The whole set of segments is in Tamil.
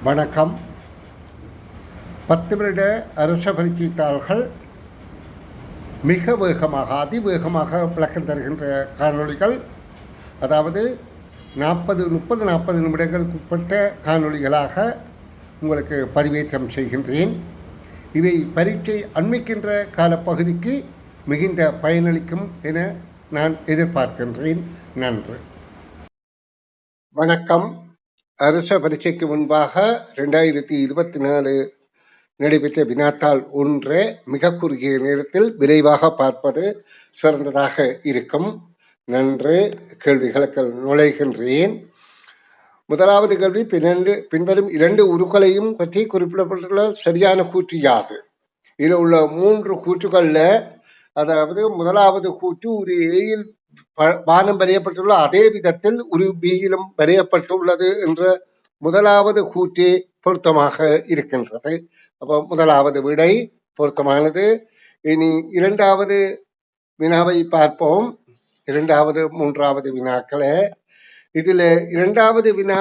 வணக்கம். 10 வருட அரச பரீட்சைத்தாள்கள் மிக வேகமாக அதிவேகமாக விளக்கம் தருகின்ற காணொளிகள், அதாவது 30-40 நிமிடங்களுக்கு உட்பட்ட காணொளிகளாக உங்களுக்கு பதிவேற்றம் செய்கின்றேன். இவை பரீட்சை அண்மிக்கின்ற காலப்பகுதிக்கு மிகுந்த பயனளிக்கும் என நான் எதிர்பார்க்கின்றேன். நன்றி. வணக்கம். அரச பரீட்சைக்கு முன்பாக 2024 நடைபெற்ற வினாத்தாள் ஒன்றை மிக குறுகிய நேரத்தில் விரைவாக பார்ப்பது சிறந்ததாக இருக்கும். நன்று. கேள்விகளுக்கு நுழைகின்றேன். முதலாவது கேள்வி, பின்வரும் 2 உருக்களையும் பற்றி குறிப்பிடப்பட்டுள்ள சரியான கூற்று யாது? இதில் உள்ள 3 கூற்றுகள்ல, அதாவது முதலாவது கூற்று ஒரு ஏயில் பானம் வரையப்பட்டுள்ள அதே விதத்தில் ஒரு பியிலும் வரையப்பட்டுள்ளது என்ற முதலாவது கூற்றே பொருத்தமாக இருக்கின்றது. அப்போ முதலாவது விடை பொருத்தமானது. இனி இரண்டாவது வினாவை பார்ப்போம். இரண்டாவது 3வது வினாக்களே. இதுல இரண்டாவது வினா,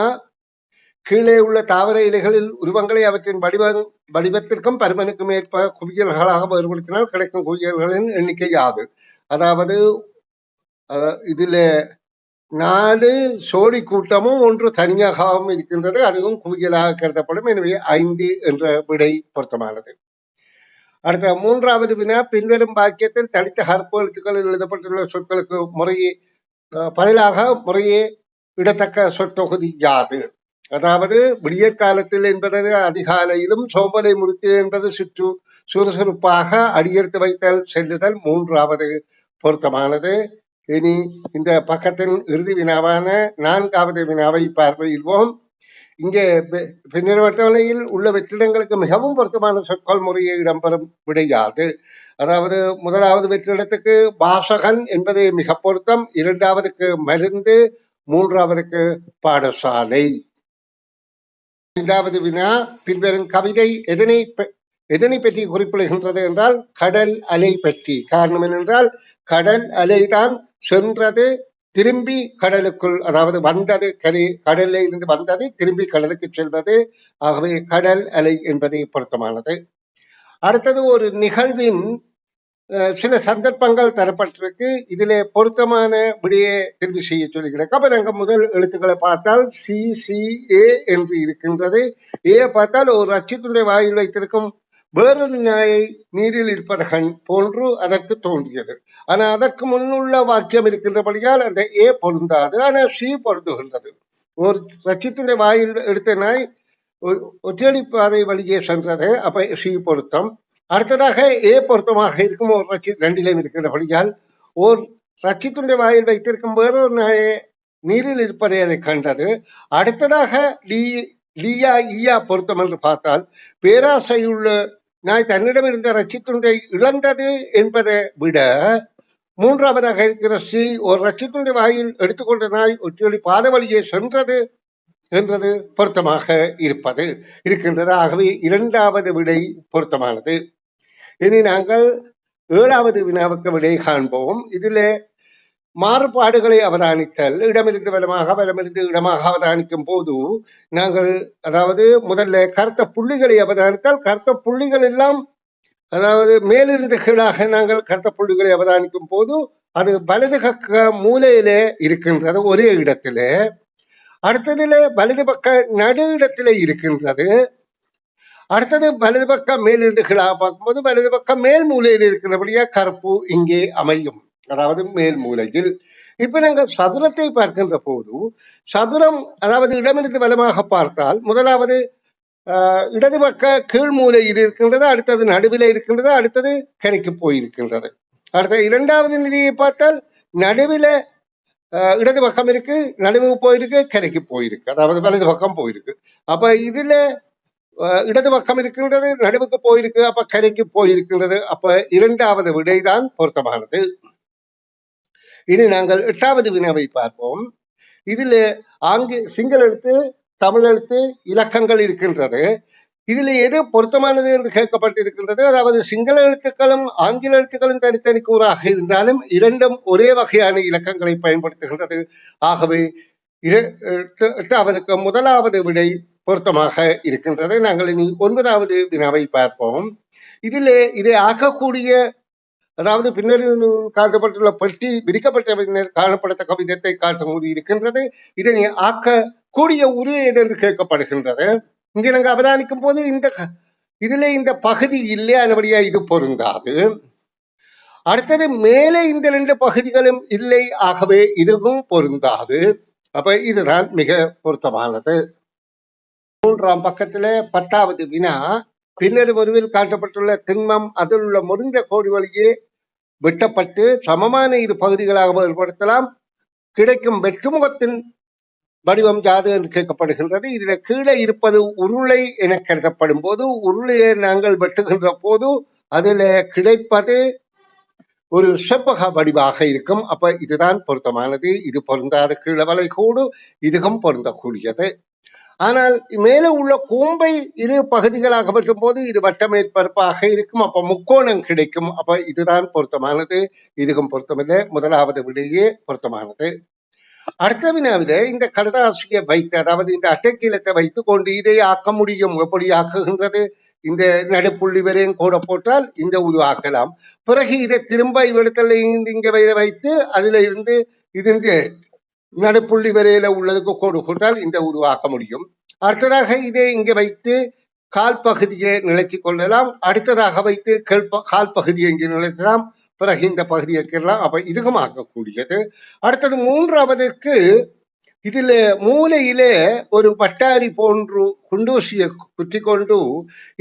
கீழே உள்ள தாவர இலைகளில் உருவங்களை அவற்றின் வடிவத்திற்கும் பருமனுக்கும் ஏற்ப குவியல்களாக வேறுபடுத்தினால் கிடைக்கும் குவியல்களின் எண்ணிக்கை யாது? அதாவது இதுல 4 சோடி கூட்டமும் 1 தனியாகவும் இருக்கின்றது. அதுவும் குவியலாக கருதப்படும். எனவே 5 என்ற விடை பொருத்தமானது. அடுத்த 3வது வினா, பின்வரும் வாக்கியத்தில் தனித்த கருப்பு எழுத்துக்களில் எழுதப்பட்டுள்ள சொற்களுக்கு முறையே பதிலாக முறையே இடத்தக்க சொற்தொகுதி யாது? அதாவது விடியற்காலத்தில் என்பது அதிகாலையிலும், சோம்பலை முறித்து என்பது சுறுசுறுப்பாக, அடியெடுத்து வைத்தல், செல்லுதல் 3வது பொருத்தமானது. இனி இந்த பக்கத்தின் இறுதி வினாவான 4வது வினாவை பார்வையிடுவோம். இங்கே பின்னர்வட்டவணையில் உள்ள வெற்றிடங்களுக்கு மிகவும் பொருத்தமான சொற்கள் முறையை இடம்பெறும் விடையாது. அதாவது முதலாவது வெற்றிடத்துக்கு வாசகன் என்பது மிக பொருத்தம், 2வதுக்கு மருந்து, 3வதுக்கு பாடசாலை. 5வது வினா, பின்வரும் கவிதை எதனை பற்றி குறிப்பிடுகின்றது என்றால் கடல் அலை பற்றி. காரணம் என்னென்றால் கடல் அலைதான் சென்றது திரும்பி கடலுக்குள், அதாவது வந்தது கடலில் இருந்து வந்தது திரும்பி கடலுக்கு செல்வது. ஆகவே கடல் அலை என்பதை பொருத்தமானது. அடுத்தது ஒரு நிகழ்வின் சில சந்தர்ப்பங்கள் தரப்பட்டிருக்கு. இதிலே பொருத்தமான விடையை தெரிவு செய்ய சொல்லுகிறேன். அப்ப நாங்க முதல் எழுத்துக்களை பார்த்தால் CCA என்று இருக்கின்றது. ஏ பார்த்தால் ஒரு அச்சுத்துடைய வாயில் வைத்திருக்கும் வேறொரு நாயை நீரில் இருப்பதகன் போன்று அதற்கு தோன்றியது. ஆனா அதற்கு முன்னுள்ள வாக்கியம் இருக்கின்றபடியால் அந்த ஏ பொருந்தாது. ஆனா சி பொருந்துகின்றது. ஒரு ரச்சித்துடைய வாயில் எடுத்த நாய் ஒற்றடி பாதை வழியே சென்றது. அப்ப சி பொருத்தம். அடுத்ததாக ஏ பொருத்தமாக இருக்கும். ஒரு ரச்சித் 2லும் இருக்கின்றபடியால் ஓர் ரச்சித்துடைய வாயில் வைத்திருக்கும் வேறொரு நாயை நீரில் இருப்பதை அதை கண்டது. அடுத்ததாக லியா ஈயா பொருத்தம் என்று பார்த்தால் பேராசையுள்ள நாய் தன்னிடம் இருந்த ரச்சித்துண்டை இழந்தது என்பதை விட 3வதாக இருக்கிற சி, ஒரு ரச்சித்துண்டை வாயில் எடுத்துக்கொண்ட நாய் ஒற்றியொலி பாத வழியே சென்றது என்றது பொருத்தமாக இருக்கின்றது. ஆகவே 2வது விடை பொருத்தமானது. இனி நாங்கள் 7வது வினாவுக்கு விடை காண்போம். இதிலே மாறுபாடுகளை அவதானித்தல், இடமிருந்து வலமாக வலமிருந்து இடமாக அவதானிக்கும் போது நாங்கள், அதாவது முதல்ல கருத்த புள்ளிகளை அவதானித்தால் கருத்த புள்ளிகள் எல்லாம், அதாவது மேலிருந்து கீழாக நாங்கள் கருத்த புள்ளிகளை அவதானிக்கும் போது அது வலது பக்க மூலையிலே இருக்கின்றது ஒரே இடத்திலே. அடுத்ததுல வலது பக்க நடு இடத்திலே இருக்கின்றது. அடுத்தது வலது பக்கம் மேலிருந்து கீழாக பார்க்கும்போது வலது பக்கம் மேல் மூலையில் இருக்கின்றபடியா கருப்பு இங்கே அமையும், அதாவது மேல் மூலையில். இப்ப நாங்கள் சதுரத்தை பார்க்கின்ற போது சதுரம், அதாவது இடமிருந்து வலமாக பார்த்தால் முதலாவது இடது பக்க கீழ் மூலையில் இருக்கின்றது, அடுத்தது நடுவில் இருக்கின்றது, அடுத்தது கரைக்கு போயிருக்கின்றது. அடுத்த 2வது நிதியை பார்த்தால் நடுவில் இடது பக்கம் இருக்கு, நடுவுக்கு போயிருக்கு, கரைக்கு போயிருக்கு, அதாவது வலது பக்கம் போயிருக்கு. அப்ப இதுல இடது பக்கம் இருக்கின்றது, நடுவுக்கு போயிருக்கு, அப்ப கரைக்கு போயிருக்கின்றது. அப்ப 2வது விடைதான் பொருத்தமானது. இனி நாங்கள் 8வது வினாவை பார்ப்போம். இதுல சிங்கள எழுத்து, தமிழ் எழுத்து, இலக்கங்கள் இருக்கின்றது. இதுல எது பொருத்தமானது என்று கேட்கப்பட்டிருக்கின்றது. அதாவது சிங்கள எழுத்துக்களும் ஆங்கில எழுத்துக்களும் தனித்தனி கூறாக இருந்தாலும் 2ம் ஒரே வகையான இலக்கங்களை பயன்படுத்துகின்றது. ஆகவே 8வதுக்கு முதலாவது விடை பொருத்தமாக இருக்கின்றது. நாங்கள் இனி 9வது வினாவை பார்ப்போம். இதை ஆக்கக்கூடிய, அதாவது பின்னரில் காட்டப்பட்டுள்ள பெட்டி விரிக்கப்பட்ட பின்னர் காணப்படத்தக்க விதத்தை காட்டும்போது இருக்கின்றது. இதனை ஆக்கக்கூடிய உரு என்று கேட்கப்படுகின்றது. இங்கே நாங்கள் அவதானிக்கும் போது இந்த பகுதி இல்லை, அதுபடியா இது பொருந்தாது. அடுத்தது மேலே இந்த 2 பகுதிகளும் இல்லை, ஆகவே இதுவும் பொருந்தாது. அப்ப இதுதான் மிக பொருத்தமானது. 3ஆம் பக்கத்துல 10வது வினா, பின்னர் ஒருவில் காட்டப்பட்டுள்ள திண்மம் அதில் உள்ள முறிந்த கோடு வழியே வெட்டப்பட்டு சமமான இரு பகுதிகளாக வேறுபடுத்தலாம். கிடைக்கும் வெற்றுமுகத்தின் வடிவம் யாது என்று கேட்கப்படுகின்றது. இதுல கீழே இருப்பது உருளை என கருதப்படும் போது, உருளையை நாங்கள் வெட்டுகின்ற போது அதுல கிடைப்பது ஒரு செவ்வக வடிவாக இருக்கும். அப்ப இதுதான் பொருத்தமானது. இது பொருந்தாத கீழவலை கூடு, இதுவும் பொருந்தக்கூடியது. ஆனால் மேலே உள்ள கூம்பை இரு பகுதிகளாக வெட்டும் போது இது வட்ட மேற்பரப்பாக இருக்கும். அப்ப முக்கோணம் கிடைக்கும். அப்ப இதுதான் பொருத்தமானது. இதுவும் பொருத்தமில்லை. முதலாவது விடையே பொருத்தமானது. அடுத்த வினாவில இந்த கடதாசியை வைத்து, அதாவது இந்த அட்டைக்கீழத்தை வைத்துக் கொண்டு இதை ஆக்க முடியும். எப்படி ஆக்குகின்றது? இந்த நடுப்புள்ளி வரையும் கூட போட்டால் இந்த உருவாக்கலாம். பிறகு இதை திரும்ப இவ்விடத்துல இங்க வைத்து அதுல இருந்து இது நடுப்புள்ளி வரையில உள்ளதுக்கு கோடு போட்டால் இந்த உருவாக்க முடியும். அடுத்ததாக இதை இங்க வைத்து கால் பகுதியை நிலைச்சி கொள்ளலாம். அடுத்ததாக வைத்து கால் பகுதியை இங்கே நிலைக்கலாம். பிறகு இந்த பகுதியை வைக்கலாம். அப்ப இதுவும் ஆக்கக்கூடியது. அடுத்தது 3வதுக்கு இதுல மூலையிலே ஒரு பட்டாரி போன்று குண்டூசியை குத்தி கொண்டு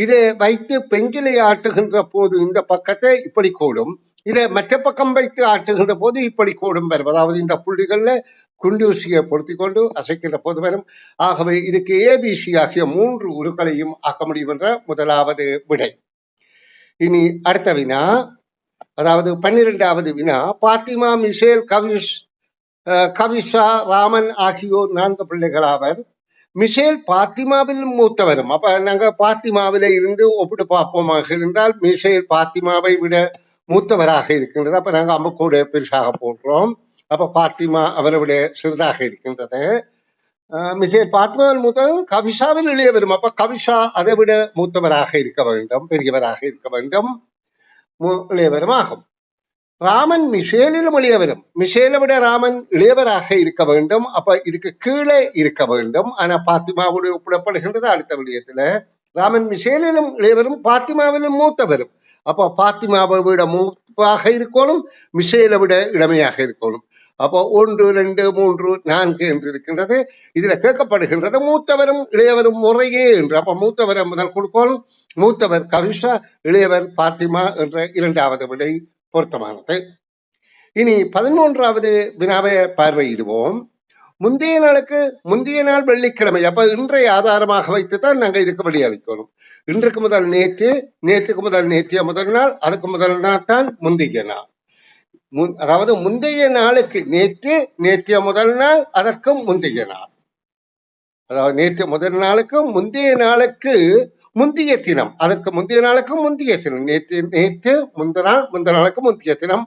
இதை வைத்து பெஞ்சிலை ஆட்டுகின்ற போது இந்த பக்கத்தை இப்படி கூடும், இதை மற்ற பக்கம் வைத்து ஆட்டுகின்ற போது இப்படி கூடும் வரும். அதாவது இந்த புள்ளிகள்ல குண்டூசியை பொருத்தி கொண்டு அசைக்கின்ற போது வரும். ஆகவே இதுக்கு ஏபிசி ஆகிய 3 உருக்களையும் ஆக்க முடியும் என்ற முதலாவது விடை. இனி அடுத்த வினா, அதாவது 12வது வினா, பாத்திமா, மிஷேல், கவிஷா, ராமன் ஆகியோர் 4 பிள்ளைகளாவர். மிஷேல் பாத்திமாவில் மூத்தவரும். அப்ப நாங்க பாத்திமாவில இருந்து ஒப்பிட்டு பார்ப்போமாக இருந்தால் மிஷேல் பாத்திமாவை விட மூத்தவராக இருக்கின்றது. அப்ப நாங்க அம்பக்கூட பெருசாக போடுறோம். அப்ப பாத்திமா அவரை விட சிறிதாக இருக்கின்றது. மிஷேல் பாத்திமாவில் மூத்தவரும், கவிஷாவில் இளையவரும். அப்ப கவிஷா அதை விட மூத்தவராக இருக்க வேண்டும், பெரியவராக இருக்க வேண்டும், இளையவரும் ஆகும். ராமன் மிஷேலிலும் இளையவரும். மிஷேலை விட ராமன் இளையவராக இருக்க வேண்டும். அப்ப இதுக்கு கீழே இருக்க வேண்டும். ஆனா பாத்திமாவோடு ஒப்பிடப்படுகின்றது அடுத்த விடயத்துல. ராமன் மிஷேலிலும் இளையவரும், பாத்திமாவிலும் மூத்தவரும். அப்ப பாத்திமாவை விட மூப்பாக இருக்கணும், மிஷேலை விட இளமையாக இருக்கணும். அப்போ 1, 2, 3, 4 என்று இருக்கின்றது. இதுல கேட்கப்படுகின்றது மூத்தவரும் இளையவரும் முறையே என்று. அப்ப மூத்தவரை முதல் கொடுக்கணும். மூத்தவர் கவிஷா, இளையவர் பாத்திமா என்ற 2வது விடை பொருத்தமானது. இனி 13வது வினாவை பார்வையிடுவோம். முந்தைய நாள் வெள்ளிக்கிழமை. அப்ப இன்றைய ஆதாரமாக வைத்துத்தான் நாங்க இதுக்கு வெளியளிக்கணும். இன்றைக்கு முதல் நேற்று, நேற்றுக்கு முதல் நேற்றைய முதல் நாள், அதுக்கு முதல் நாள் தான் முந்தைய நாள். அதாவது முந்தைய நாளுக்கு நேற்று, நேற்றைய முதல் நாள், அதற்கும் முந்தைய நாள். அதாவது நேற்று முதல் நாளுக்கும் முந்தைய நாளுக்கு முந்தைய தினம், அதற்கு முந்தைய நாளுக்கும் முந்தைய தினம். நேற்று முந்த நாளுக்கு முந்தைய தினம்.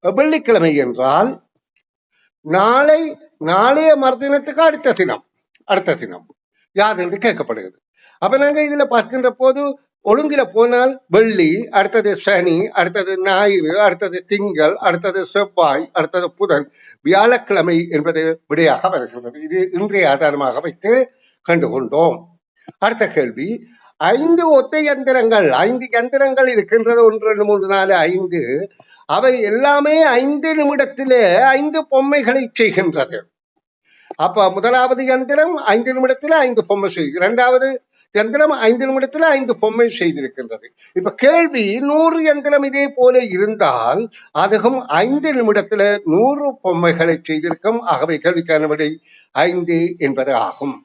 வெள்ளிக்கிழமை என்றால் நாளைய மறுதினத்துக்கு அடுத்த தினம் யாது என்று கேட்கப்படுகிறது. அப்ப நாங்க இதுல பார்க்கின்ற போது ஒழுங்கில போனால் வெள்ளி, அடுத்தது சனி, அடுத்தது ஞாயிறு, அடுத்தது திங்கள், அடுத்தது செவ்வாய், அடுத்தது புதன், வியாழக்கிழமை என்பது விடையாக வருகின்றது. இது இன்றைய ஆதாரமாக வைத்து கண்டுகொண்டோம். அடுத்த கேள்வி, 5 ஒத்தை யந்திரங்கள், 5 யந்திரங்கள் இருக்கின்றது. 1, 2, 3, 4, 5. அவை எல்லாமே 5 நிமிடத்திலே 5 பொம்மைகளை செய்கின்றது. அப்ப முதலாவது யந்திரம் 5 நிமிடத்துல 5 பொம்மை செய்து, 2வது யந்திரம் 5 நிமிடத்துல 5 பொம்மை செய்திருக்கின்றது. இப்ப கேள்வி, 100 யந்திரம் இதே போல இருந்தால் அதுவும் 5 நிமிடத்துல 100 பொம்மைகளை செய்திருக்கும். ஆகவே கேள்விக்கான விடை 5 என்பது ஆகும்.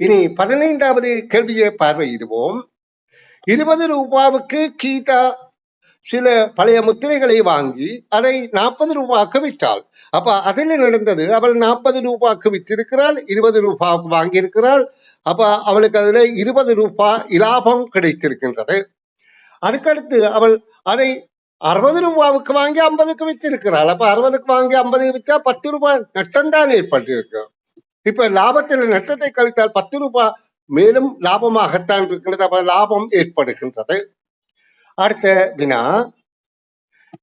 இனி 15வது கேள்வியை பார்வையிடுவோம். 20 ரூபாவுக்கு கீதா சில பழைய முத்திரைகளை வாங்கி அதை 40 ரூபாய்க்கு விற்றாள். அப்ப அதில் நடந்தது, அவள் 40 ரூபாய்க்கு விற்றிருக்கிறாள், 20 ரூபாய்க்கு வாங்கியிருக்கிறாள். அப்ப அவளுக்கு அதுல 20 ரூபாய் இலாபம் கிடைத்திருக்கின்றது. அதுக்கடுத்து அவள் அதை 60 ரூபாவுக்கு வாங்கி 50க்கு விற்றிருக்கிறாள். அப்ப 60க்கு வாங்கி 50 விற்றா 10 ரூபாய் நட்டம்தான் ஏற்பட்டிருக்கு. இப்ப லாபத்தில் நட்டத்தை கழித்தால் 10 ரூபாய் மேலும் லாபமாகத்தான் இருக்கின்றது. அப்ப லாபம் ஏற்படுகின்றது. அடுத்த வினா,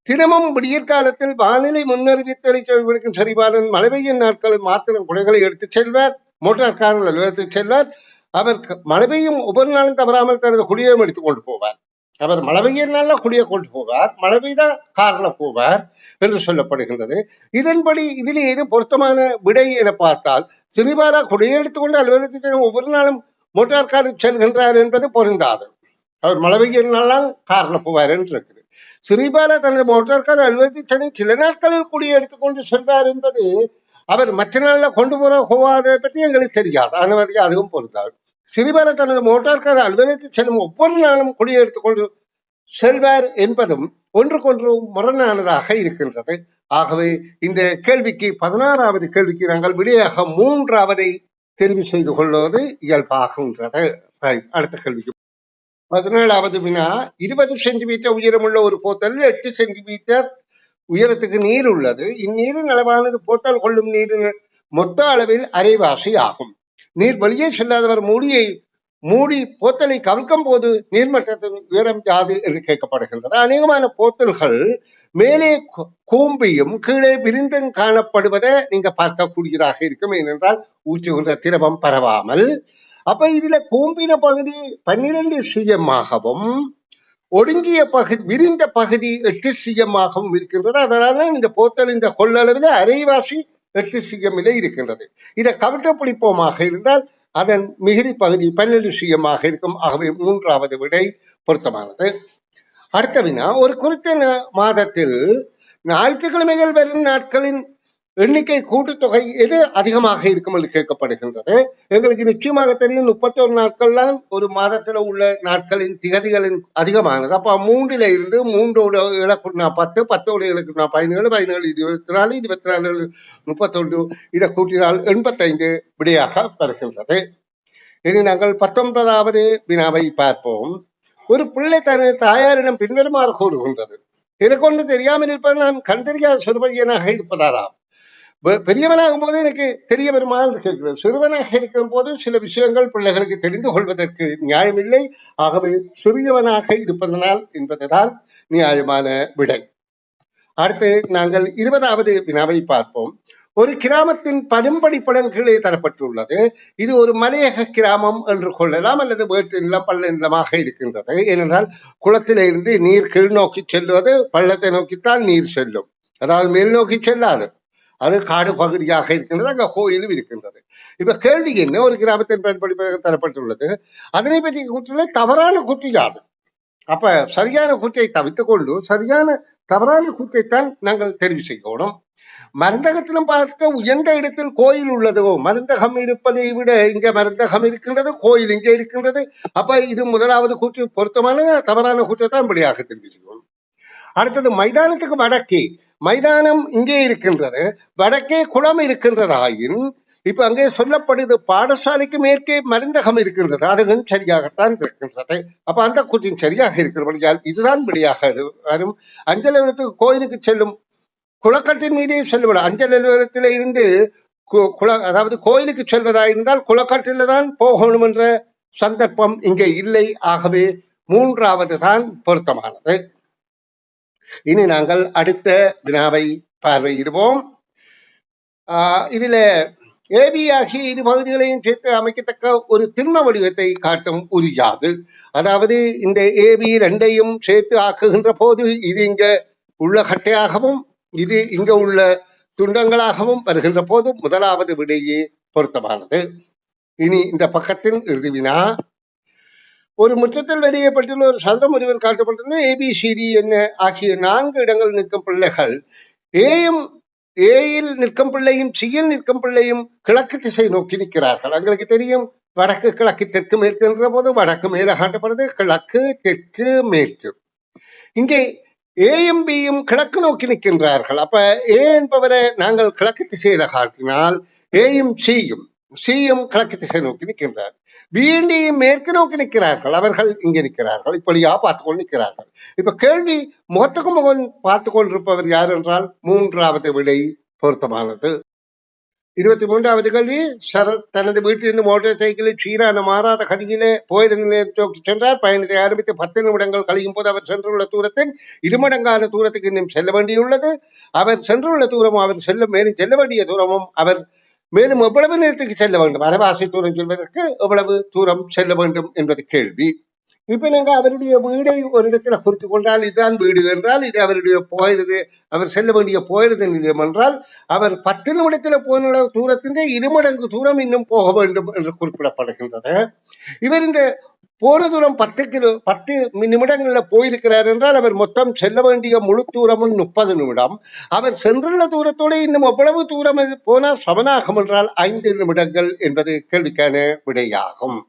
தினமும் விடியற்காலத்தில் வானிலை முன்னறிவித்தலை விடுக்கும் சரிபாலன் மழை பெய்யும் நாட்களில் மாத்திரம் குடைகளை எடுத்துச் செல்வார். மோட்டார் காரில் எடுத்துச் செல்வார். அவர் மழை பெய்யும் ஒவ்வொரு நாளும் தவறாமல் தனது குடியையும் எடுத்துக் கொண்டு போவார். அவர் மழை பெய்யனால குடியை கொண்டு போவார், மழை பெய்தா கார்ல போவார் என்று சொல்லப்படுகின்றது. இதன்படி இதில் ஏது பொருத்தமான விடை என பார்த்தால், சிறிபாலா குடியை எடுத்துக்கொண்டு அலுவலகத்துக்கு ஒவ்வொரு நாளும் மோட்டார் காரில் செல்கின்றார் என்பது பொருந்தாது. அவர் மழை பெய்யனாலாம் கார்ல போவார் என்று இருக்குது. சிறிபாலா தனது மோட்டார் கார் அலுவலகத்துக்கு சில நாட்களில் குடியை எடுத்துக்கொண்டு செல்வார் என்பது அவர் மற்ற நாள்ல கொண்டு போவதை பற்றி எங்களுக்கு தெரியாது. அதனால அதுவும் பொருந்தாது. சிறிபாலா தனது மோட்டார் கார் அலுவலகத்தில் செல்லும் ஒவ்வொரு நாளும் குடியை எடுத்துக்கொண்டு செல்வார் என்பதும் ஒன்றுக்கொன்று முரணானதாக இருக்கின்றது. ஆகவே இந்த கேள்விக்கு 16வது கேள்விக்கு நாங்கள் விடையாக 3வதை தெரிவு செய்து கொள்வது இயல்பாகின்றது. அடுத்த கேள்விக்கு 17வது வினா, 20 சென்டிமீட்டர் உயரமுள்ள ஒரு போத்தலில் 8 சென்டிமீட்டர் உயரத்துக்கு நீர் உள்ளது. இந்நீரின் அளவானது போத்தல் கொள்ளும் நீரின் மொத்த அளவில் அரைவாசி ஆகும். நீர் வெளியே செல்லாதவர் மூடி போத்தலை கவிழ்க்கும் போது நீர்மட்டத்தின் உயரம் யாது என்று கேட்கப்படுகின்றது. அநேகமான போத்தல்கள் மேலே கூம்பியும் கீழே விரிந்தும் காணப்படுவதை நீங்க பார்க்கக்கூடியதாக இருக்கும். ஏனென்றால் ஊற்றுகின்ற திரவம் பரவாமல். அப்ப இதுல கூம்பின பகுதி 12 சிஎம்மாகவும் ஒடுங்கிய பகுதி விரிந்த பகுதி 8 சிஎம்மாகவும் இருக்கின்றது. அதனால இந்த போத்தல் இந்த கொள்ளளவில் அரைவாசி 8 சிஎம்மிலே இருக்கின்றது. இதை கவிழ்க்க பிடிப்போமாக இருந்தால் அதன் மிகுதி பகுதி 12 சிஎம்மாக இருக்கும். ஆகவே 3வது விடை பொருத்தமானது. அடுத்த வினா, ஒரு குறித்த மாதத்தில் ஞாயிற்றுக்கிழமைகள் வரும் நாட்களின் எண்ணிக்கை கூட்டுத்தொகை எது அதிகமாக இருக்கும் என்று கேட்கப்படுகின்றது. எங்களுக்கு நிச்சயமாக தெரியும் 31 நாட்கள் தான் ஒரு மாதத்தில் உள்ள நாட்களின் திகதிகளின் அதிகமானது. அப்ப 3ல இருந்து 3ஓட இலக்குனா 10, 10ஓட இலக்குனா 17, 17 24, 24 31 இதை கூட்டினால் 85 விடையாக வருகின்றது. இனி நாங்கள் 19வது வினாவை பார்ப்போம். ஒரு பிள்ளை தனது தாயாரிடம் பின்வருமாறு கூறுகின்றது, எனக்கு ஒன்று தெரியாமல் இருப்பது நான் கண் தெரியாத சிறுபையனாக இருப்பதாராம். பெரியவனாகும் போது எனக்கு தெரிய வருமா என்று கேட்கிறது. சிறுவனாக இருக்கும் போது சில விஷயங்கள் பிள்ளைகளுக்கு தெரிந்து கொள்வதற்கு நியாயமில்லை. ஆகவே சிறியவனாக இருப்பதனால் என்பதுதான் நியாயமான விடை. அடுத்து நாங்கள் 20வது வினாவை பார்ப்போம். ஒரு கிராமத்தின் பரும்படிப்புடன் கீழே தரப்பட்டுள்ளது. இது ஒரு மலையக கிராமம் என்று கொள்ளலாம், அல்லது வேட்டு நிலம் பள்ள நிலமாக இருக்கின்றது. ஏனென்றால் குளத்திலே இருந்து நீர் கீழ் நோக்கி செல்வது பள்ளத்தை நோக்கித்தான் நீர் செல்லும், அதாவது மேல் நோக்கி செல்லாது. அது காடு பகுதியாக இருக்கின்றது, அங்க கோயிலும் இருக்கின்றது. இப்ப கேள்வி என்ன, ஒரு கிராமத்தின் பயன்படுத்த தரப்பட்டுள்ளது, அதனை பற்றி கூற்றுல தவறான கூற்று யாது? அப்ப சரியான கூற்றை தவித்துக் கொண்டு தவறான கூற்றைத்தான் நாங்கள் தெரிவு செய்யணும். மருந்தகத்திலும் பார்க்க உயர்ந்த இடத்தில் கோயில் உள்ளதோ, மருந்தகம் இருப்பதை விட இங்க மருந்தகம் இருக்கின்றது, கோயில் இங்கே இருக்கின்றது. அப்ப இது முதலாவது கூற்று பொருத்தமான தவறான கூற்றைத்தான் இப்படியாக தெரிவு செய்யணும். அடுத்தது மைதானத்துக்கு வடக்கே, மைதானம் இங்கே இருக்கின்றது, வடக்கே குளம் இருக்கின்றதாயின் இப்ப அங்கே சொல்லப்படுது பாடசாலைக்கு மேற்கே மருந்தகம் இருக்கின்றது, அதுவும் சரியாகத்தான் இருக்கின்றது. அப்ப அந்த கூற்றின் சரியாக இருக்கிறபடியால் இதுதான் விடையாக வரும். அஞ்சல் நிலையத்துக்கு கோயிலுக்கு செல்லும் குளக்கட்டின் மீதே செல்லுவிட, அஞ்சல் நிலையத்தில இருந்து அதாவது கோயிலுக்கு செல்வதாயிருந்தால் குளக்கட்டில தான் போகணும் என்ற சந்தர்ப்பம் இங்கே இல்லை. ஆகவே 3வது தான் பொருத்தமானது. இனி நாங்கள் அடுத்த வினாவை பார்வையிடுவோம். இதுல ஏபி ஆகிய இரு பகுதிகளையும் சேர்த்து அமைக்கத்தக்க ஒரு திண்ம வடிவத்தை காட்டும் உரியாது. அதாவது இந்த ஏபி 2ஐயும் சேர்த்து ஆக்குகின்ற போது இது இங்க உள்ள கட்டையாகவும் இது இங்க உள்ள துண்டங்களாகவும் வருகின்ற போது 1வது விடையே பொருத்தமானது. இனி இந்த பக்கத்தின் இறுதி வினா, ஒரு முற்றத்தில் வெளியப்பட்டுள்ள ஒரு சதுர முடிவில் காட்டப்பட்டுள்ள ABCD என்ன ஆகிய 4 இடங்கள் நிற்கும் பிள்ளைகள் ஏயில் நிற்கும் பிள்ளையும் சியில் நிற்கும் பிள்ளையும் கிழக்கு திசை நோக்கி நிற்கிறார்கள். எங்களுக்கு தெரியும் வடக்கு கிழக்கு தெற்கு மேற்கு என்ற போது வடக்கு மேல காட்டப்படுது, கிழக்கு தெற்கு மேற்கு. இங்கே ஏயும் பியும் கிழக்கு நோக்கி நிற்கின்றார்கள். அப்ப ஏ என்பவரை நாங்கள் கிழக்கு திசையில காட்டினால் ஏயும் சியும் கிழக்கு திசை நோக்கி நிற்கின்றார். பியும் மேற்கு நோக்கி நிற்கிறார்கள், அவர்கள் இங்கே நிற்கிறார்கள், இப்படியா பார்த்து கொண்டு நிற்கிறார்கள். இப்ப கேள்வி முகத்துக்கு முகம் பார்த்து கொண்டிருப்பவர் யார் என்றால் 3வது விடை பொருத்தமானது. 23வது கேள்வி. சரத் தனது வீட்டிலிருந்து மோட்டார் சைக்கிளில் சீரான மாறாத கதியிலே போயிரு நிலையம் நோக்கி சென்றார். பயணத்தை ஆரம்பித்து 10 நிமிடங்கள் கழியும் போது அவர் சென்றுள்ள தூரத்தின் இருமடங்கான தூரத்துக்கு இன்னும் செல்ல வேண்டியுள்ளது. அவர் சென்றுள்ள தூரமும் அவர் மேலும் செல்ல வேண்டிய தூரமும் அவர் மேலும் எவ்வளவு நேரத்துக்கு செல்ல வேண்டும், அரைவாசி தூரம் செல்வதற்கு எவ்வளவு தூரம் செல்ல வேண்டும் என்பது கேள்வி. இப்ப நாங்க அவருடைய வீடை ஒரு இடத்துல குறித்து கொண்டால் இதுதான் வீடு என்றால், இது அவருடைய போயிருது, அவர் செல்ல வேண்டிய போயிருது நிலையம் என்றால், அவர் 10 நிமிடத்துல போன தூரத்தின் 2 மடங்கு தூரம் இன்னும் போக வேண்டும் என்று குறிப்பிடப்படுகின்றது. இவர் இந்த போன தூரம் 10 நிமிடங்கள்ல போயிருக்கிறார் என்றால், அவர் மொத்தம் செல்ல வேண்டிய முழு தூரமும் 30 நிமிடம். அவர் சென்றுள்ள தூரத்தோடு இன்னும் எவ்வளவு தூரம் போனால் சமனாகும் என்றால் 5 நிமிடங்கள் என்பது கேள்விக்கான விடையாகும்.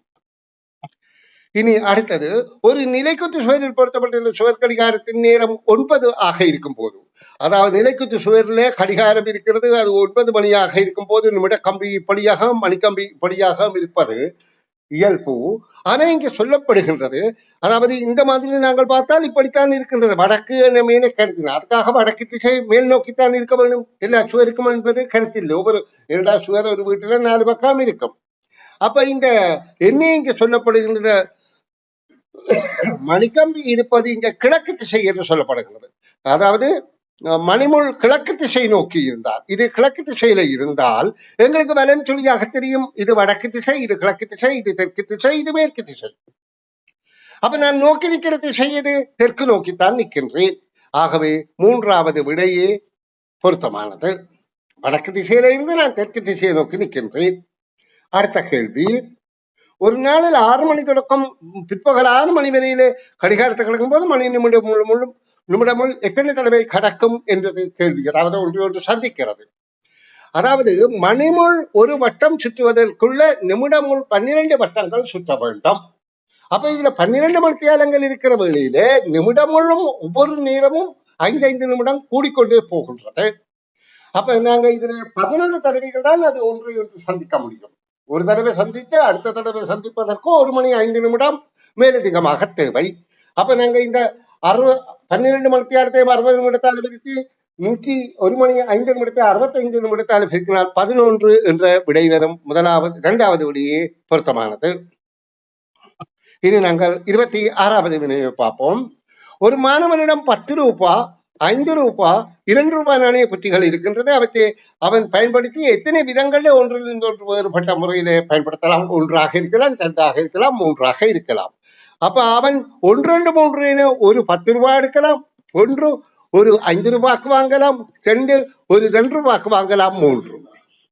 இனி அடுத்தது, ஒரு நிலைக்குத்து சுவரில் பொருத்தப்பட்டுள்ள சுவர் கடிகாரத்தின் நேரம் 9 ஆக இருக்கும் போது, அதாவது நிலைக்குத்து சுவரிலே கடிகாரம் இருக்கிறது, அது 9 மணியாக இருக்கும் போது நிமிட கம்பி இப்படியாக மணிக்கம்பி இப்படியாக இருப்பது இயல்பு. ஆனா இங்க சொல்லப்படுகின்றது, அதாவது இந்த மாதிரி நாங்கள் பார்த்தால் இப்படித்தான் இருக்கின்றது, வடக்கு மேலே கருத்தினார், அதுக்காக வடக்கு திசை மேல் நோக்கித்தான் இருக்க வேண்டும் எல்லா சுவருக்கும் என்பது கருத்தில். ஒவ்வொரு 2 சுவர் ஒரு வீட்டுல 4 பக்கம் இருக்கும். அப்ப இந்த என்ன இங்க சொல்லப்படுகின்ற மணிக்கம்பி இருப்பது இங்க கிழக்கு திசை என்று சொல்லப்படுகிறது. அதாவது மணிமுள் கிழக்கு திசை நோக்கி இருந்தால், இது கிழக்கு திசையில இருந்தால் எங்களுக்கு வலம் சொல்லியாக தெரியும், இது வடக்கு திசை, இது கிழக்கு திசை, இது தெற்கு திசை, இது மேற்கு திசை. அப்ப நான் நோக்கி நிற்கிற திசை எது? தெற்கு நோக்கித்தான் நிற்கின்றேன். ஆகவே 3வது விடையே பொருத்தமானது. வடக்கு திசையில இருந்து நான் தெற்கு திசையை நோக்கி நிற்கின்றேன். அடுத்த கேள்வி, ஒரு நாளில் 6 மணி தொடக்கம் பிற்பகல் 6 மணி வரையிலே கடிகாரத்தை கடக்கும் போது மணி நிமிடமுள் எத்தனை தடவை கடக்கும் என்றது கேள்வி. அதாவது ஒன்று சந்திக்கிறது. அதாவது மணிமுள் ஒரு வட்டம் சுற்றுவதற்குள்ள நிமிடமுள் 12 வட்டங்கள் சுற்ற வேண்டும். அப்ப இதுல 12 மணித்தியாலங்கள் இருக்கிற வேளையிலே நிமிடமுள்ளும் ஒவ்வொரு நேரமும் 5 நிமிடம் கூடிக்கொண்டே போகின்றது. அப்ப நாங்க இதுல 11 தடவைகள் தான் அது ஒன்று சந்திக்க முடியும். ஒரு தடவை சந்தித்து அடுத்த தடவை சந்திப்பதற்கு 1 மணி 5 நிமிடம் மேலதிகமாக தேவை. அப்ப நாங்க இந்த 12 மணித்தியாலத்தையும் 60 நிமிடத்தால் பிரித்து 101 மணி 5 நிமிடத்தை 65 நிமிடத்தால் பிரிக்கினால் 11 என்ற விடை வரும். 2வது விடையே பொருத்தமானது. இனி நாங்கள் 26வது வினையை பார்ப்போம். ஒரு மாணவனிடம் 10 ரூபாய், 5 ரூபாய், 2 ரூபாய் நாணய குட்டிகள் இருக்கின்றது. அவற்றை அவன் பயன்படுத்தி எத்தனை விதங்களில் ஒன்றிலிருந்து ஒன்று வேறுபட்ட முறையிலே பயன்படுத்தலாம்? 1ஆக இருக்கலாம், 2ஆக இருக்கலாம், 3ஆக இருக்கலாம். அப்ப அவன் 1, 2, 3 ஒரு 10 ரூபாய் எடுக்கலாம், 1 ஒரு 5 ரூபாய்க்கு வாங்கலாம், 2 ஒரு 2 ரூபாய்க்கு வாங்கலாம், 3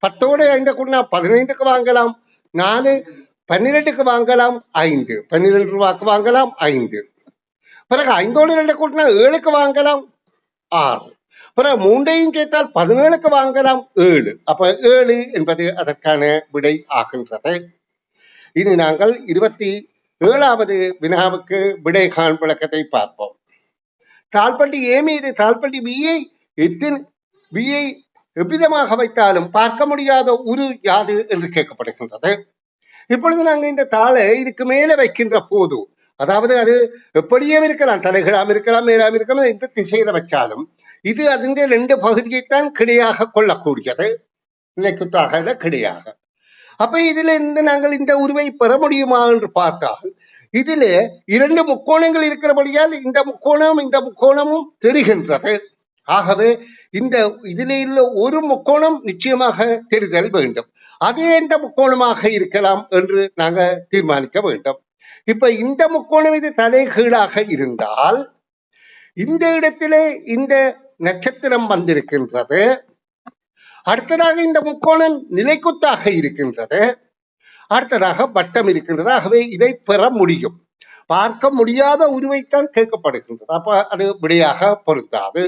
10ஓட 5 கூட்டினா 15க்கு வாங்கலாம், 4 12க்கு வாங்கலாம், 5 12 ரூபாய்க்கு வாங்கலாம், 5 பிறகு 5ஓட 2 கூட்டினா 7க்கு வாங்கலாம், 6 பிறகு 3ஐயும் சேர்த்தால் 17க்கு வாங்கலாம், 7. அப்ப 7 என்பது அதற்கான விடை ஆகின்றது. இனி நாங்கள் 27வது வினாவுக்கு விடை காண் விளக்கத்தை பார்ப்போம். தாழ்பட்டி A மீது தாழ்பட்டி Bயை எவ்விதமாக வைத்தாலும் பார்க்க முடியாத உரு யாது என்று கேட்கப்படுகின்றது. இப்பொழுது நாங்க இந்த தாளை இதுக்கு மேல வைக்கின்ற போது, அதாவது அது எப்படியும் இருக்கலாம், தலைகளாம் இருக்கலாம், மேலாம் இருக்கலாம், எந்த திசையில வச்சாலும் இது அதிന്റെ 2 பகுதியைத்தான் கிடையாக கொள்ளக்கூடியது, நிலைக்குத்தாக கிடையாக. அப்ப இதுல இருந்து நாங்கள் இந்த உருவை பெற முடியுமா என்று பார்த்தால், இதுல 2 முக்கோணங்கள் இருக்கிறபடியால் இந்த முக்கோணமும் தெரிகின்றது. ஆகவே இதிலே உள்ள ஒரு முக்கோணம் நிச்சயமாக தெரிதல் வேண்டும். அதே எந்த முக்கோணமாக இருக்கலாம் என்று நாங்க தீர்மானிக்க வேண்டும். இப்ப இந்த முக்கோணம் இது தலைகீழாக இருந்தால் இந்த இடத்திலே இந்த நட்சத்திரம் வந்திருக்கின்றது. அடுத்ததாக இந்த முக்கோணம் நிலைக்குத்தாக இருக்கின்றது. அடுத்ததாக வட்டம் இருக்கின்றது. ஆகவே இதை பெற முடியும். பார்க்க முடியாத உருவைத்தான் கேட்கப்படுகின்றது. அப்ப அது விடையாக பொருத்தாது.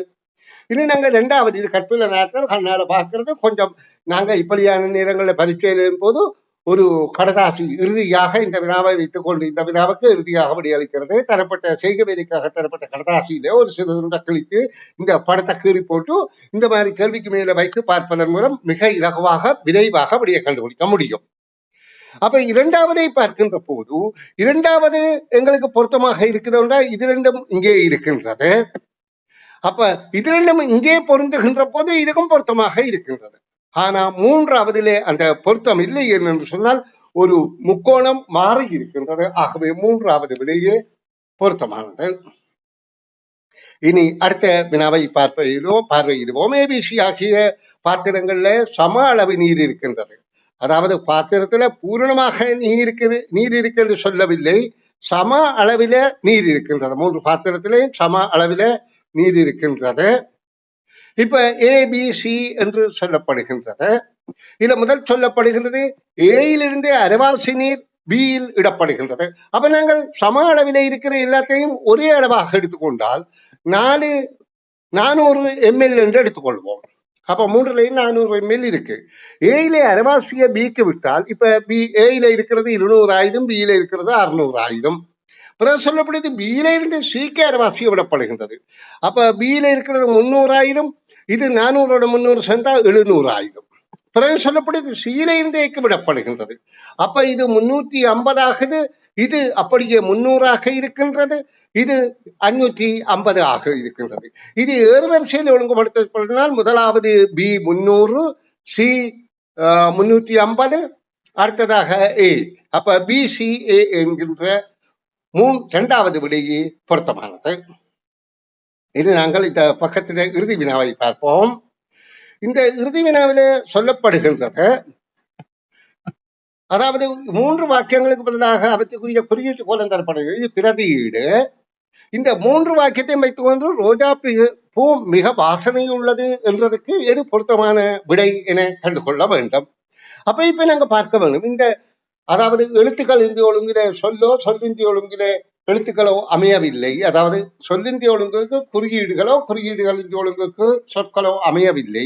இனி நாங்க 2வது இது கற்பில நேரத்தில் கண்ணால பார்க்கறது கொஞ்சம் நாங்க இப்படியான நேரங்களில் பரீட்சையின் போது ஒரு கடதாசி இறுதியாக இந்த வினாவை வைத்துக் கொண்டு இந்த வினாவுக்கு இறுதியாக விடையளிக்கிறது. தரப்பட்ட செய்கை வேலைக்காக தரப்பட்ட கடதாசியிலே ஒரு சிறு கழித்து இந்த படத்தை கீறி போட்டு இந்த மாதிரி கேள்விக்கு மேல வைத்து பார்ப்பதன் மூலம் மிக இலகுவாக விரைவாக விடையை கண்டுபிடிக்க முடியும். அப்ப 2வதை பார்க்கின்ற போது 2வது எங்களுக்கு பொருத்தமாக இருக்கிறதா? இது 2ம் இங்கே இருக்கின்றது. அப்ப இது 2ம் இங்கே பொருந்துகின்ற போது இதுக்கும் பொருத்தமாக இருக்கின்றது. ஆனா மூன்றாவதிலே அந்த பொருத்தம் இல்லை என்று சொன்னால் ஒரு முக்கோணம் மாறி இருக்கின்றது. ஆகவே மூன்றாவது விடையே பொருத்தமானது. இனி அடுத்த வினாவை பார்வையிடுவோம். ஏபிசி ஆகிய பாத்திரங்கள்ல சம அளவு நீர் இருக்கின்றது. அதாவது பாத்திரத்துல பூரணமாக நீர் இருக்கிறது சொல்லவில்லை, சம அளவில நீர் இருக்கின்றது. 3 பாத்திரத்திலே சம அளவில நீர் இருக்கின்றது. இப்ப ஏபிசி என்று சொல்லப்படுகின்றது. இதுல முதல் சொல்லப்படுகின்றது ஏயிலிருந்து அரைவாசி நீர் பியில் இடப்படுகின்றது. அப்ப நாங்கள் சம அளவில இருக்கிற எல்லாத்தையும் ஒரே அளவாக எடுத்துக்கொண்டால் 400 ml என்று எடுத்துக்கொள்வோம். அப்ப 3லயும் 400 ml இருக்கு. ஏயில அரைவாசிய பிக்கு விட்டால் இப்ப ஏயில இருக்கிறது 200,000, பியில இருக்கிறது 600,000. பிறகு சொல்லப்படுது பியில இருந்து சிக்கு அரைவாசிய விடப்படுகின்றது. அப்ப பியில இருக்கிறது 300,000, இது 400 300 சேர்ந்தா 700,000. பிறகு சொல்லப்படுது சியில இருந்து ஏக்கு விடப்படுகின்றது. அப்ப இது 350 ஆகுது, இது அப்படியே 300 இருக்கின்றது, இது 550 ஆக இருக்கின்றது. இது ஏறுவரிசையில் ஒழுங்குபடுத்தப்பட்டால் முதலாவது பி 300, சி 350, அடுத்ததாக ஏ. அப்ப பி சி ஏ என்கின்ற இரண்டாவது விடையே பொருத்தமானது. இது நாங்கள் இந்த பக்கத்திலே இறுதி வினாவை பார்ப்போம். இந்த இறுதி வினாவில சொல்லப்படுகின்றது, அதாவது 3 வாக்கியங்களுக்கு பதிலாக அவற்றுக்குரிய குறியீட்டு கோலம் தரப்படுகிறது. இது பிரதியீடு. இந்த 3 வாக்கியத்தையும் வைத்துக்கொண்டு ரோஜா பூ மிக வாசனை உள்ளது என்றதுக்கு எது பொருத்தமான விடை என கண்டுகொள்ள வேண்டும். அப்ப இப்ப நாங்க பார்க்க வேண்டும், இந்த அதாவது எழுத்துக்கள் இந்திய ஒழுங்கிலே சொல்லிந்திய ஒழுங்கிலே எழுத்துக்களோ அமையவில்லை. அதாவது சொல்லிந்திய ஒழுங்குக்கு குறியீடுகள் இந்திய ஒழுங்குக்கு சொற்களோ அமையவில்லை.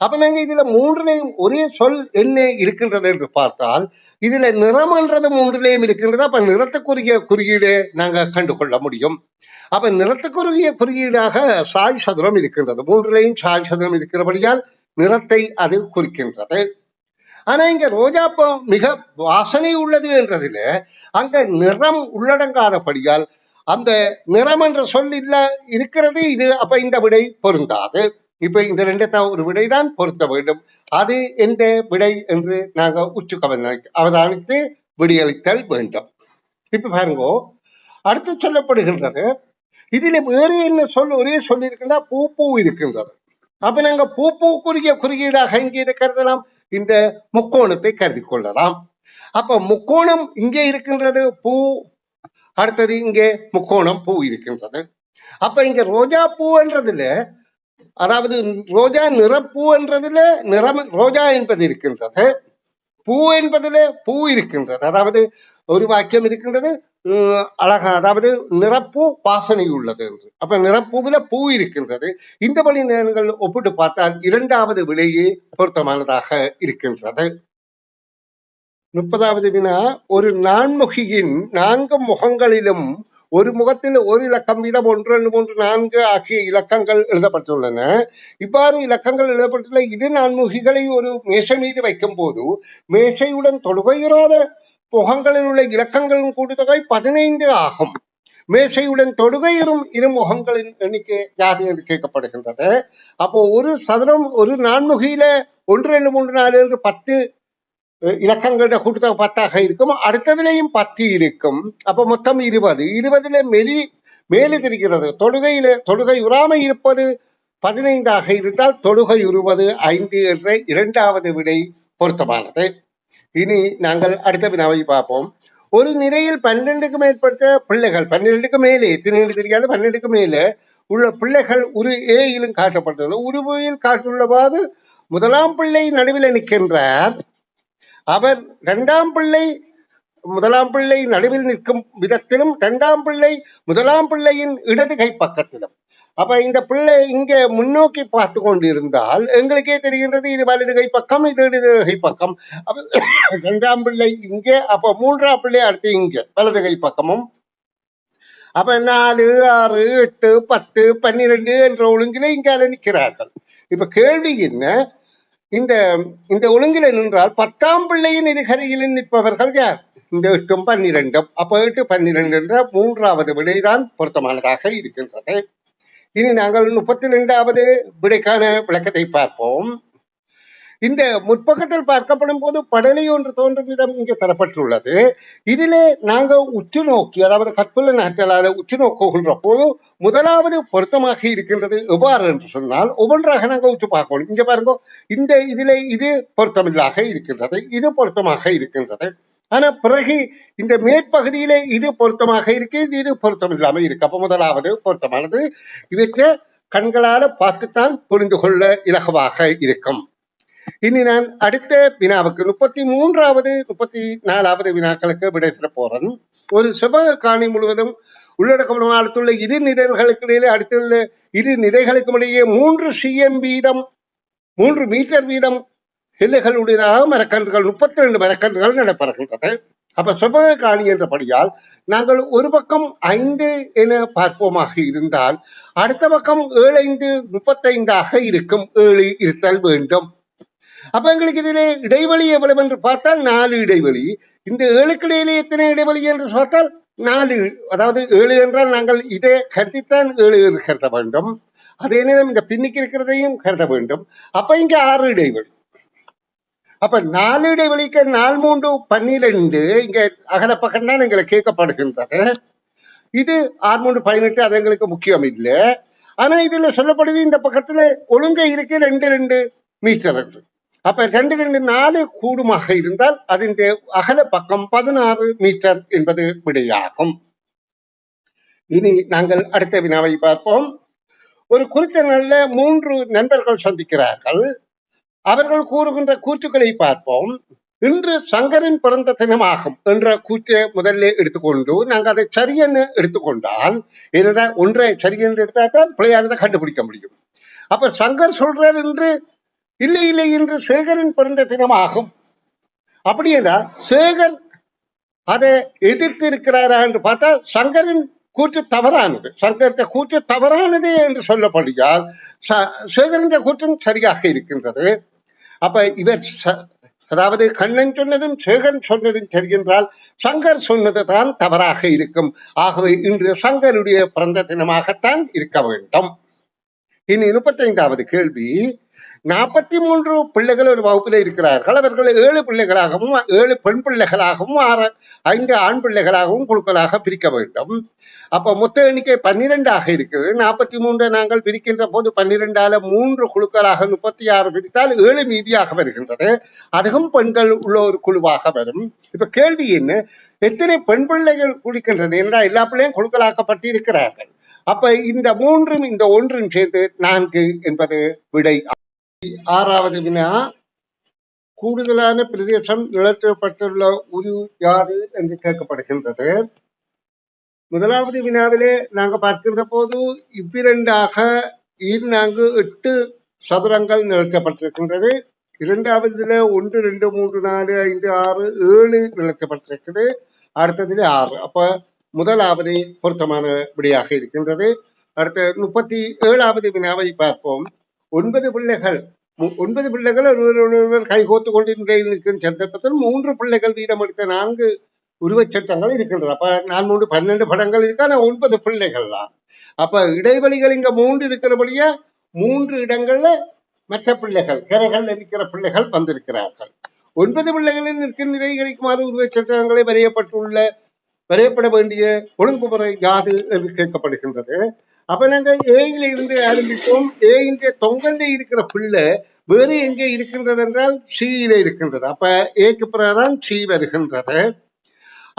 அப்ப நாங்க இதுல 3லயும் ஒரே சொல் என்ன இருக்கின்றது என்று பார்த்தால் இதுல நிறம் என்றது 3லயும் இருக்கின்றது. அப்ப நிறத்துக்குரிய குறியீடு நாங்க கண்டுகொள்ள முடியும். அப்ப நிறத்துக்குரிய குறியீடாக சாய் சதுரம் இருக்கின்றது. 3லயும் சாய் சதுரம் இருக்கிறபடியால் நிறத்தை அது குறிக்கின்றது. ஆனா இங்க ரோஜாப்பூ மிக வாசனை உள்ளது என்றதுல அங்க நிறம் உள்ளடங்காதபடியால் அந்த நிறம் என்ற சொல் இல்ல இருக்கிறது. இது அப்ப இந்த விடை பொருந்தாது. இப்ப இந்த 2 ஒரு விடைதான் பொருத்த வேண்டும். அது எந்த விடை என்று நாங்க அவதானித்து விடையளித்தல் வேண்டும். இப்ப பாருங்க, அடுத்து சொல்லப்படுகின்றது, இதுல வேறு என்ன சொல் ஒரே சொல்லி இருக்கின்றா பூ இருக்கின்றது. அப்ப நாங்க பூக்குரிய குறியீடாக இங்கே கருதலாம், இந்த முக்கோணத்தை கருதி கொள்ளலாம். அப்ப முக்கோணம் இங்கே இருக்கின்றது, பூ அடுத்தது இங்கே முக்கோணம் பூ இருக்கின்றது. அப்ப இங்க ரோஜா பூ என்றதுல, அதாவது ரோஜா நிறப்பூ என்றதுல ரோஜா என்பது இருக்கின்றது, பூ என்பதுல பூ இருக்கின்றது. அதாவது ஒரு வாக்கியம் இருக்கின்றது அழகா, அதாவது நிறப்பூ வாசனை உள்ளது என்று. அப்ப நிறப்பூவில பூ இருக்கின்றது. இந்த வழி நீங்கள் ஒப்பிட்டு பார்த்தால் 2வது விடையே பொருத்தமானதாக இருக்கின்றது. 30வது வினா, ஒரு நான்முகியின் 4 முகங்களிலும் ஒரு முகத்தில் ஒரு இலக்கம் வீதம் 1 2 3 4 ஆகிய இலக்கங்கள் எழுதப்பட்டுள்ளன. இவ்வாறு இலக்கங்கள் எழுதப்பட்டுள்ள இரு நான்முகிகளை ஒரு மேசை மீது வைக்கும் போது மேசையுடன் தொடுகையுறாத முகங்களில் உள்ள இலக்கங்களின் கூட்டுத்தொகை 15 ஆகும். மேசையுடன் தொடுகையுறும் இரு முகங்களின் எண்ணிக்கை யாது என்று கேட்கப்படுகின்றது. அப்போ ஒரு சதுரம் ஒரு நான்முகியில 1 2 3 4 என்று 10 இலக்கங்களோட கூட்டுத்தொகை 10 இருக்கும். அடுத்ததுலேயும் 10 இருக்கும். அப்ப மொத்தம் 20. 20ல மேலே தெரிகிறது தொடுகை உறாமை இருப்பது 15 இருந்தால் தொடுகை உருவது 5 என்ற 2வது விடை பொருத்தமானது. இனி நாங்கள் அடுத்த வினாவை பார்ப்போம். ஒரு நிலையில் 12க்கு மேற்பட்ட பிள்ளைகள், 12க்கு மேலே எத்தனை தெரியாது, 12க்கு மேலே உள்ள பிள்ளைகள் ஒரு ஏயிலும் காட்டப்பட்டது. உருவில் காட்டுள்ளவாறு முதலாம் பிள்ளை நடுவில் நிற்கின்றார். அவர் முதலாம் பிள்ளை நடுவில் நிற்கும் விதத்திலும் 2ஆம் பிள்ளை முதலாம் பிள்ளையின் இடது கை பக்கத்திலும். அப்ப இந்த பிள்ளை இங்க முன்னோக்கி பார்த்து கொண்டிருந்தால் எங்களுக்கே தெரிகின்றது இது வலது கை பக்கம், இது இடது கை பக்கம். அப்ப 2ஆம் பிள்ளை இங்கே, அப்ப 3ஆம் பிள்ளை அடுத்து இங்க வலது கை பக்கமும். அப்ப 4 6 8 10 12 என்ற ஒழுங்கில இங்கால நிற்கிறார்கள். இப்ப கேள்வி என்ன, இந்த ஒழுங்கில நின்றால் 10ஆம் பிள்ளையின் இருகரையில் நிற்பவர்கள் யார்? இந்த 8 12. அப்ப 8 12 என்ற 3வது விடைதான் பொருத்தமானதாக இருக்கின்றது. இனி நாங்கள் 32வது விடைக்கான விளக்கத்தை பார்ப்போம். இந்த முற்பக்கத்தில் பார்க்கப்படும் போது படலை ஒன்று தோன்றும் விதம் இங்கே தரப்பட்டுள்ளது. இதிலே நாங்கள் உற்று நோக்கி, அதாவது கற்புள்ள நாட்டலால உற்று நோக்குகின்ற போது முதலாவது பொருத்தமாக இருக்கின்றது எவ்வாறு என்று சொன்னால், ஒவ்வொன்றாக நாங்கள் உற்று பார்க்கணும். இங்க பாருங்க, இந்த இதிலே இது பொருத்தமில்லாக இருக்கின்றது, இது பொருத்தமாக இருக்கின்றது. ஆனா பிறகு இந்த மேற்பகுதியிலே இது பொருத்தமாக இருக்கு, இது பொருத்தம் இல்லாமல் இருக்கு. அப்ப முதலாவது பொருத்தமானது இவற்றை கண்களால பார்த்துத்தான் புரிந்து கொள்ள இலகுவாக இருக்கும். இனி நான் அடுத்த வினாவுக்கு 33வது 34வது வினாக்களுக்கு விடை தர போறேன். ஒரு செவ்வக காணி முழுவதும் உள்ளடக்கம் அடுத்துள்ள இரு நிலைகளுக்கு இடையிலே அடுத்துள்ள இரு நிலைகளுக்கும் இடையே 3 cm வீதம் 3 மீட்டர் வீதம் எல்லைகளுடையதாக மரக்கன்றுகள் 32 மரக்கன்றுகள் நடைபெறுகின்றது. அப்ப செவ்வக காணி என்றபடியால் நாங்கள் ஒரு பக்கம் 5 என பார்ப்போமாக இருந்தால் அடுத்த பக்கம் 7 5 35 இருக்கும். 7 இருத்தல் வேண்டும். அப்ப எங்களுக்கு இதிலே இடைவெளி எவ்வளவு என்று பார்த்தால் 4 இடைவெளி. இந்த 7க்கு இடையிலே எத்தனை இடைவெளி என்று பார்த்தால் 4, அதாவது 7 என்றால் நாங்கள் இதை கருத்தித்தான் 7 என்று கருத வேண்டும். அதே நேரம் இந்த பின்னுக்கு இருக்கிறதையும் கருத வேண்டும். அப்ப இங்க 6 இடைவெளி. அப்ப 4 இடைவெளிக்கு 4 3 12 இங்க அகல பக்கம் தான் எங்களுக்கு கேட்கப்படுகின்றது. இது 6 3 18 அது எங்களுக்கு முக்கியம் இல்லை. ஆனா இதுல சொல்லப்படுது இந்த பக்கத்துல ஒழுங்கை இருக்கு 2 2 மீட்டர் என்று. அப்ப 2 2 4 கூடுமாக இருந்தால் அதன் அகல பக்கம் 16 மீட்டர் என்பது விடையாகும். இனி நாங்கள் அடுத்த வினாவை பார்ப்போம். ஒரு குறித்த நாள்ல 3 நண்பர்கள் சந்திக்கிறார்கள். அவர்கள் கூறுகின்ற கூற்றுக்களை பார்ப்போம். இன்று சங்கரின் பிறந்த தினமாகும் என்ற கூற்றை முதல்ல எடுத்துக்கொண்டு நாங்கள் அதை சரியென எடுத்துக்கொண்டால், ஏன்னா ஒன்றை சரியென்று எடுத்தால்தான் பிள்ளையானதை கண்டுபிடிக்க முடியும். அப்ப சங்கர் சொல்றார் என்று இல்லை இல்லை இன்று சேகரின் பிறந்த தினமாகும். அப்படியேனா சேகர் அதை எதிர்த்து இருக்கிறாரா என்று பார்த்தா சங்கரின் கூற்று தவறானது. சங்கர கூற்று தவறானது என்று சொல்லப்படுகிறால் சேகரின் கூற்றும் சரியாக இருக்கின்றது. அப்ப இவர் அதாவது கண்ணன் சொன்னதும் சேகன் சொன்னதும் சரி என்றால் சங்கர் சொன்னது தான் தவறாக இருக்கும். ஆகவே இன்று சங்கருடைய பிறந்த தினமாகத்தான் இருக்க வேண்டும். இனி 35வது கேள்வி. 43 பிள்ளைகள் ஒரு வகுப்பில் இருக்கிறார்கள். அவர்கள் 7 பிள்ளைகளாகவும் 7 பெண் பிள்ளைகளாகவும் 5 ஆண் பிள்ளைகளாகவும் குழுக்களாக பிரிக்க வேண்டும். அப்ப மொத்த எண்ணிக்கை 12 இருக்கிறது. 43 நாங்கள் பிரிக்கின்ற போது 12ஆல 3 குழுக்களாக 36 பிரித்தால் 7 மீதியாக வருகின்றது. அதுவும் பெண்கள் உள்ள ஒரு குழுவாக வரும். இப்ப கேள்வி என்ன, எத்தனை பெண் பிள்ளைகள் குடிக்கின்றன என்றால் எல்லா பிள்ளையும் குழுக்களாக்கப்பட்டு இருக்கிறார்கள். அப்ப இந்த 3ம் இந்த 1ம் சேர்ந்து 4 என்பது விடை. 6வது வினா. கூடுதலான பிரதேசம் நிலத்தப்பட்டுள்ள உரு யாது என்று கேட்கப்படுகின்றது. முதலாவது வினாவிலே நாங்க பார்க்கின்ற போது இவ்விரண்டாக 8 சதுரங்கள் நிலத்தப்பட்டிருக்கின்றது. இரண்டாவதுல 1 2 3 4 5 6 7 நிலத்தப்பட்டிருக்கிறது. அடுத்ததுல 6. அப்ப முதலாவது பொருத்தமான விடையாக இருக்கின்றது. அடுத்த 37வது வினாவை பார்ப்போம். 9 பிள்ளைகள் ஒருவர் கைகோத்து கொண்டு நிற்கும் சந்தர்ப்பத்தில் 3 பிள்ளைகள் வீதம் எடுத்த 4 உருவச் சட்டங்கள் இருக்கின்றன. அப்ப 4 3 12 படங்கள் இருக்கு. ஆனா 9 பிள்ளைகள் தான். அப்ப இடைவெளிகள் இங்க 3 இருக்கிறபடியா 3 இடங்கள்ல மற்ற பிள்ளைகள் கரைகள் இருக்கிற பிள்ளைகள் வந்திருக்கிறார்கள். 9 பிள்ளைகளில் நிற்கும் நிலைகளுக்குமாறு உருவச் சட்டங்களை வரையப்பட வேண்டிய ஒழுங்குமுறை யாது என்று கேட்கப்படுகின்றது. அப்ப நாங்க ஏயில இருந்து ஆரம்பிப்போம். ஏயின்ற தொங்கல்ல இருக்கிற பிள்ளை வேறு எங்கே இருக்கின்றது என்றால் சீல இருக்கின்றது. அப்ப ஏக்கு பிறகுதான் சீ வருகின்றது.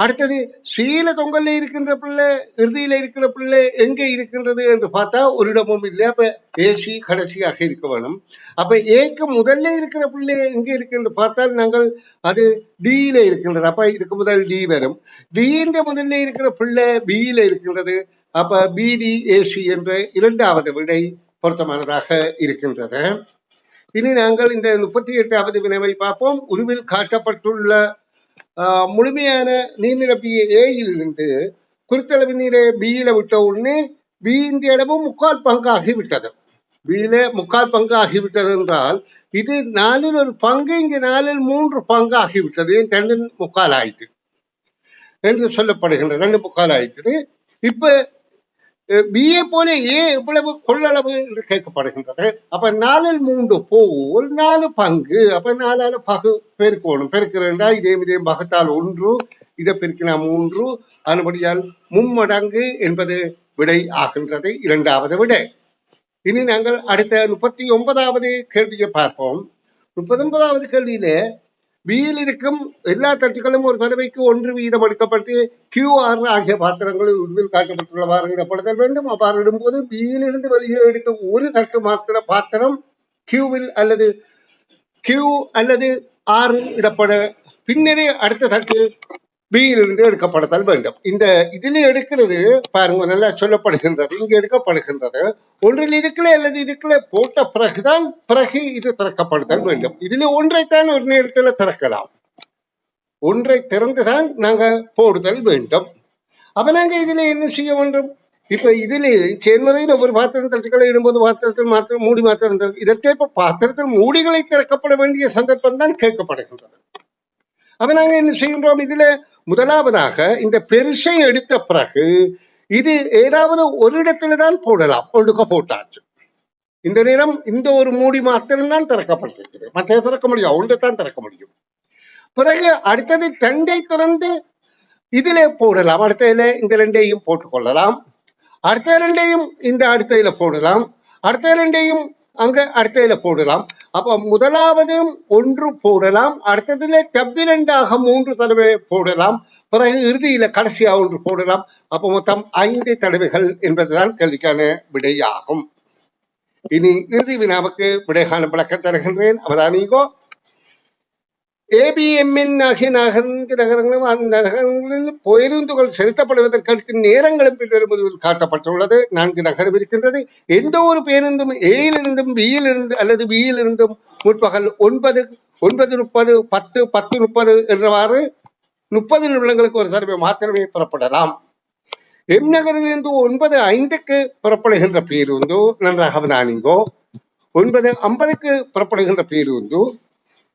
அடுத்தது சீல தொங்கல்ல இருக்கின்ற பிள்ளை இறுதியில இருக்கிற பிள்ளை எங்கே இருக்கின்றது என்று பார்த்தா ஒரு இடமும் இல்லை. அப்ப ஏசி கடைசியாக இருக்க வேணும். அப்ப ஏக்கு முதல்ல இருக்கிற பிள்ளை எங்கே இருக்கு பார்த்தால் நாங்கள் அது டியில இருக்கின்றது. அப்ப இதுக்கு முதல் டி வரும். டின்ற முதல்ல இருக்கிற பிள்ளை பியில இருக்கின்றது. அப்ப பிடி ஏசி என்ற 2வது விடை பொருத்தமானதாக இருக்கின்றது. இனி நாங்கள் இந்த 38வது வினாவை பார்ப்போம். உருவில் காட்டப்பட்டுள்ள முழுமையான நீர் நிரப்பிய ஏயிலிருந்து குறித்தளவு நீரை பியில விட்ட உடனே பி இந்த இடமும் 3/4 பங்காகிவிட்டது. பியில 3/4 பங்காகிவிட்டது என்றால் இது 4 1 பங்கு, இங்கு 4 3 பங்காகிவிட்டது. 2 3/4 ஆயிற்று என்று சொல்லப்படுகின்றது. 2 3/4 ஆயிற்று. இப்ப பிஏ போல ஏன் எவ்வளவு கொள்ளளவு என்று கேட்கப்படுகின்றது. அப்ப 4/3 போல் 4 பங்கு. அப்ப 4 பகு பெருக்கணும். பெருக்கிறா இதே பகத்தால் 1, இதை பெருக்கினா 3, அதுபடியால் மும்மடங்கு என்பது விடை ஆகின்றது. 2வது விடை. இனி நாங்கள் அடுத்த 39வது கேள்வியை பார்ப்போம். 39வது கேள்வியிலே பியில் இருக்கும் எல்லா தட்டுகளும் ஒரு தடவைக்கு 1 வீதம் எடுக்கப்பட்டு QR ஆகிய பாத்திரங்களில் உருவில் காட்டப்பட்டுள்ளவாறு இடப்படுதல் வேண்டும். அவ்வாறு இடும்போது பியிலிருந்து வெளியே எடுத்த ஒரு தட்டு மாத்திர பாத்திரம் கியூவில் அல்லது Q அல்லது R இடப்பட பின்னரே அடுத்த தட்டு பியிலிருந்து எடுக்கப்படுதல் வேண்டும். இந்த இதில் எடுக்கிறது பாருங்க நல்லா சொல்லப்படுகின்றது. இங்கு எடுக்கப்படுகின்றது ஒன்றில் இதுக்குள்ள அல்லது இதுக்குள்ள போட்ட பிறகுதான் பிறகு இது திறக்கப்படுதல் வேண்டும். இதுல ஒன்றைத்தான் ஒரு நேரத்தில் திறக்கலாம். ஒன்றை திறந்துதான் நாங்க போடுதல் வேண்டும். அப்ப நாங்க இதுல என்ன செய்ய வேண்டும்? இப்ப இதுல சேர்மதையில் ஒவ்வொரு பாத்திரம் தட்டுக்களை இடும்போது பாத்திரத்தில் மாத்திரம் மூடி மாத்திரம் இதற்கே இப்ப பாத்திரத்தில் மூடிகளை திறக்கப்பட வேண்டிய சந்தர்ப்பம் தான் கேட்கப்படுகின்றது. அப்ப நாங்க என்ன செய்கின்றோம்? இதுல முதலாவதாக இந்த பெருசை எடுத்த பிறகு இது ஏதாவது ஒரு இடத்துல தான் போடலாம். ஒழுக்க போட்டாச்சு. இந்த நேரம் இந்த ஒரு மூடி மாத்திரம் தான் திறக்கப்பட்டிருக்கிறது. மற்ற திறக்க முடியும், ஒன்றை தான் திறக்க முடியும். பிறகு அடுத்தது 2ஐ திறந்து இதுல போடலாம். அடுத்ததுல இந்த 2ஐயும் போட்டுக்கொள்ளலாம். அடுத்த 2ஐயும் இந்த அடுத்ததுல போடலாம். அடுத்த 2ஐயும் அங்க அடுத்ததுல போடலாம். அப்ப முதலாவதும் 1 போடலாம். அடுத்ததுல தப்பிரண்டாக 3 தடவை போடலாம். பிறகு இறுதியில கடைசியா 1 போடலாம். அப்ப மொத்தம் 5 தடவைகள் என்பதுதான் கேள்விக்கான விடையாகும். இனி இறுதி வினாவுக்கு விடைகான விளக்கம் தருகின்றேன். அவதானிகோ. ABMN ஆகிய நகரங்களும் அந்த நகரங்களில் பேருந்துகள் செலுத்தப்படுவதற்கு நேரங்களும் பின்வரும் காட்டப்பட்டுள்ளது. 4 நகரம் இருக்கின்றது. எந்த ஒரு பேருந்தும் ஏயிலிருந்தும் பியிலிருந்து அல்லது பியிலிருந்தும் முற்பகல் 9, 9:30, 10, 10:30 என்றவாறு 30 நிமிடங்களுக்கு ஒரு தடவை மாத்திரமே புறப்படலாம். எம் நகரிலிருந்து 9:05க்கு புறப்படுகின்ற பேருந்து நன்றாக அவதானிங்கோ. 9:50க்கு புறப்படுகின்ற பேருந்து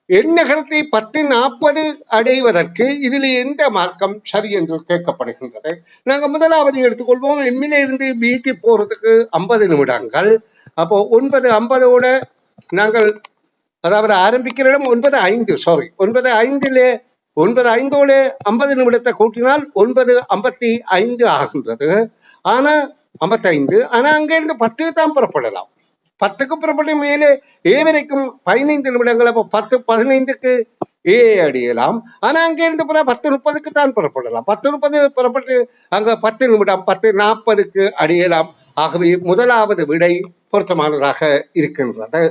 என் நகரத்தை 10:40 அடைவதற்கு இதில் எந்த மார்க்கம் சரி என்று கேட்கப்படுகின்றது. நாங்கள் முதலாவது எடுத்துக்கொள்வோம். எம்மில இருந்து பிக்கு போறதுக்கு 50 நிமிடங்கள். அப்போ 9:50ஓட நாங்கள் அதாவது ஆரம்பிக்கிற இடம் 9:05. சாரி 9:05 9:05ஓட 50 நிமிடத்தை கூட்டினால் 9:55 ஆகின்றது. ஆனா 55. ஆனா அங்க இருந்து 10 தான் புறப்படலாம். 10க்கு புறப்பட்டு மேலே ஏ வரைக்கும் 15 நிமிடங்கள். அப்போ 10:15க்கு ஏ அடையலாம். ஆனா அங்க இருந்து 10:30க்கு தான் புறப்படலாம். 10:30 புறப்பட்டு அங்க 10 நிமிடம் 10:40க்கு அடையலாம். ஆகவே முதலாவது விடை பொருத்தமானதாக இருக்கின்றது.